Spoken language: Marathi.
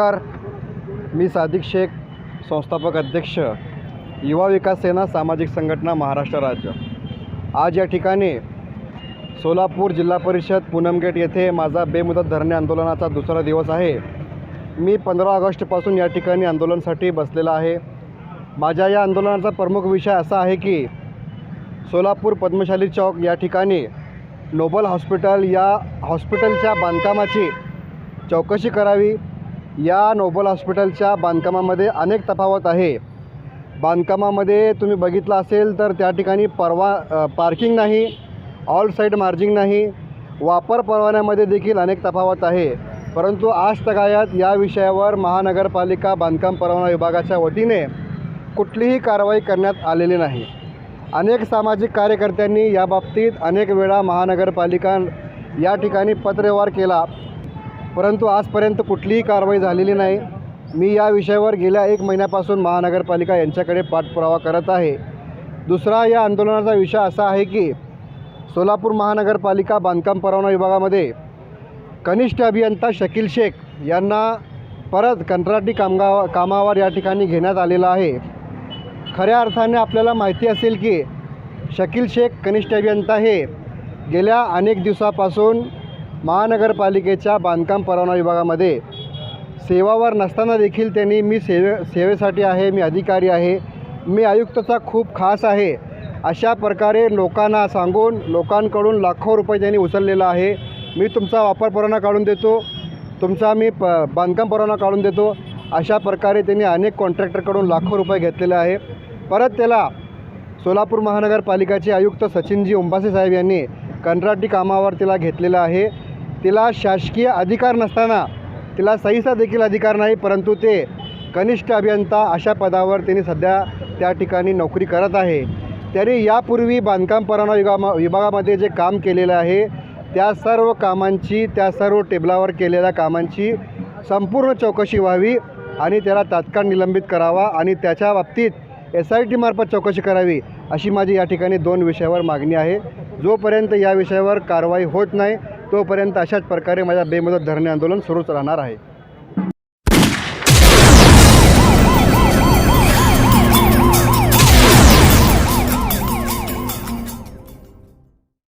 नमस्कार, मी सादिक शेख, संस्थापक अध्यक्ष, युवा विकास सेना सामाजिक संघटना महाराष्ट्र राज्य। आज या ठिकाणी सोलापूर जिल्हा परिषद पूनम गेट येथे माझा बेमुदत धरणे आंदोलनाचा दुसरा दिवस आहे। मी 15 ऑगस्टपासून या ठिकाणी आंदोलनासाठी बसलेला आहे। माझ्या या आंदोलनाचा प्रमुख विषय असा आहे की सोलापूर पद्मशाली चौक या ठिकाणी नोबल हॉस्पिटल या हॉस्पिटलच्या बांधकामाची चौकशी करावी। या नोबल हॉस्पिटलच्या बांधकामामध्ये अनेक तफावत आहे। बांधकामामध्ये तुम्ही बघितलं असेल तर त्या ठिकाणी पार्किंग नाही, ऑल साईड मार्जिंग नाही, वापर परवान्यामध्ये देखील अनेक तफावत आहे। परंतु आज तगायत या विषयावर महानगरपालिका बांधकाम परवाना विभागाच्या वतीने कुठलीही कारवाई करण्यात आलेली नाही। अनेक सामाजिक कार्यकर्त्यांनी याबाबतीत अनेक वेळा महानगरपालिका या ठिकाणी पत्रव्यवहार केला, परंतु आजपर्यंत कुठलीही कारवाई झालेली नाही। मी या विषयावर गेल्या 1 महिन्यापासून महानगरपालिका यांच्याकडे पाठपुरावा करत आहे। दुसरा या आंदोलनाचा विषय असा आहे की सोलापूर महानगरपालिका बांधकाम परवाना विभागामध्ये कनिष्ठ अभियंता शकील शेख यांना परत कंत्राटी कामावर या ठिकाणी घेण्यात आलेलं आहे। खऱ्या अर्थाने आपल्याला माहिती असेल की शकील शेख कनिष्ठ अभियंता हे गेल्या अनेक दिवसापासून महानगरपालिकेच्या बांधकाम परवाना विभागामध्ये सेवावर नसताना देखील त्यांनी मी सेवेसाठी आहे, मी अधिकारी आहे, मी आयुक्ताचा खूप खास आहे अशा प्रकारे लोकांना सांगून लोकांकडून लाखो रुपये त्यांनी उचललेला आहे। मी तुमचा वापर परवाना काढून देतो, तुमचा मी बांधकाम परवाना काढून देतो अशा प्रकारे त्यांनी अनेक कॉन्ट्रॅक्टरकडून लाखो रुपये घेतलेले आहे। परत त्याला सोलापूर महानगरपालिकेचे आयुक्त सचिनजी उंबासे साहेब यांनी कंत्राटी कामावर तिला घेतलेलं आहे। तिला शासकीय अधिकार नसताना तिला सहीचा देखील अधिकार नाही, परंतु ते कनिष्ठ अभियंता अशा पदावर त्यांनी सध्या त्या ठिकाणी नोकरी करत आहे। त्यांनी यापूर्वी बांधकाम परवाना विभागामध्ये जे काम केलेलं आहे त्या सर्व कामांची, त्या सर्व टेबलावर केलेल्या कामांची संपूर्ण चौकशी व्हावी आणि त्याला तात्काळ निलंबित करावा आणि त्याच्या बाबतीत SIT मार्फत चौकशी करावी अशी माझी या ठिकाणी 2 विषयावर मागणी आहे। जोपर्यंत या विषयावर कारवाई होत नाही तोपर्यंत अशाच प्रकारे माझ्या बेमुदत धरणे आंदोलन सुरूच राहणार आहे।